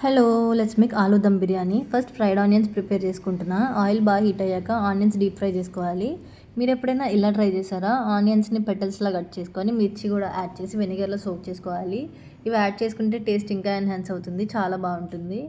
Hello, let's make aloo dum biryani. First fried onions prepare చేసుకుంటున్నా. Oil బాగా heat అయ్యాక ఆనియన్స్ డీప్ ఫ్రై చేసుకోవాలి. మీరు ఎప్పుడైనా ఇలా ట్రై చేశారా? ఆనియన్స్ని పెటల్స్లా కట్ చేసుకొని మిర్చి కూడా యాడ్ చేసి వెనిగర్లో సోక్ చేసుకోవాలి. ఇవి యాడ్ చేసుకుంటే టేస్ట్ ఇంకా ఎన్హాన్స్ అవుతుంది, చాలా బాగుంటుంది.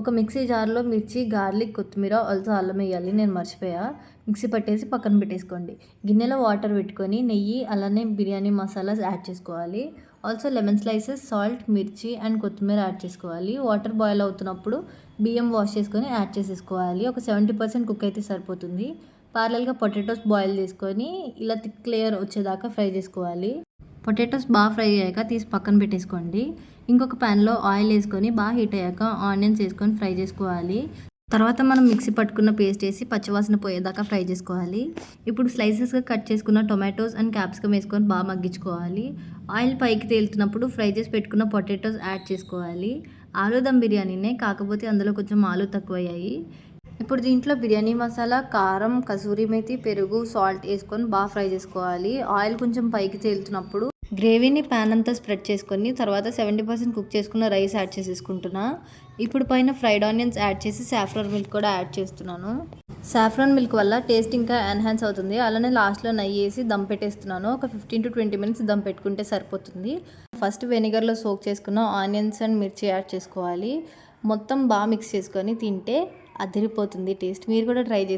ఒక మిక్సీ జార్లో మిర్చి, గార్లిక్, కొత్తిమీర, ఆల్సో అల్లం వేయాలి. నేను మర్చిపోయా. మిక్సీ పట్టేసి పక్కన పెట్టేసుకోండి. గిన్నెలో వాటర్ పెట్టుకొని నెయ్యి, అలానే బిర్యానీ మసాలాస్ యాడ్ చేసుకోవాలి. ఆల్సో లెమన్ స్లైసెస్, సాల్ట్, మిర్చి అండ్ కొత్తిమీర యాడ్ చేసుకోవాలి. వాటర్ బాయిల్ అవుతున్నప్పుడు బియ్యం వాష్ చేసుకొని యాడ్ చేసేసుకోవాలి. ఒక 70% కుక్ అయితే సరిపోతుంది. ప్యారలల్గా పొటాటోస్ బాయిల్ చేసుకొని ఇలా థిక్ లేయర్ వచ్చేదాకా ఫ్రై చేసుకోవాలి. పొటాటోస్ బాగా ఫ్రై అయ్యాక తీసి పక్కన పెట్టేసుకోండి. ఇంకొక ప్యాన్లో ఆయిల్ వేసుకొని బాగా హీట్ అయ్యాక ఆనియన్స్ వేసుకొని ఫ్రై చేసుకోవాలి. తర్వాత మనం మిక్సీ పట్టుకున్న పేస్ట్ వేసి పచ్చివాసన పోయేదాకా ఫ్రై చేసుకోవాలి. ఇప్పుడు స్లైసెస్గా కట్ చేసుకున్న టొమాటోస్ అండ్ క్యాప్సికమ్ వేసుకొని బాగా మగ్గించుకోవాలి. ఆయిల్ పైకి తేలుతున్నప్పుడు ఫ్రై చేసి పెట్టుకున్న పొటాటోస్ యాడ్ చేసుకోవాలి. ఆలూ దమ్ బిర్యానీనే, కాకపోతే అందులో కొంచెం ఆలు తక్కువయ్యాయి. ఇప్పుడు దీంట్లో బిర్యానీ మసాలా, కారం, కసూరి మేతి, పెరుగు, సాల్ట్ వేసుకొని బాగా ఫ్రై చేసుకోవాలి. ఆయిల్ కొంచెం పైకి తేలుతున్నప్పుడు గ్రేవీని ప్యాన్ అంతా స్ప్రెడ్ చేసుకొని తర్వాత 70% కుక్ చేసుకున్న రైస్ యాడ్ చేసేసుకుంటున్నా. ఇప్పుడు పైన ఫ్రైడ్ ఆనియన్స్ యాడ్ చేసి సాఫ్రాన్ మిల్క్ కూడా యాడ్ చేస్తున్నాను. సాఫ్రాన్ మిల్క్ వల్ల టేస్ట్ ఇంకా ఎన్హాన్స్ అవుతుంది. అలానే లాస్ట్లో నెయ్యి వేసి దమ్ పెట్టేస్తున్నాను. ఒక 15 to 20 minutes దమ్ పెట్టుకుంటే సరిపోతుంది. ఫస్ట్ వెనిగర్లో సోక్ చేసుకున్న ఆనియన్స్ అండ్ మిర్చి యాడ్ చేసుకోవాలి. మొత్తం బాగా మిక్స్ చేసుకొని తింటే అదిరిపోతుంది టేస్ట్. మీరు కూడా ట్రై చేసి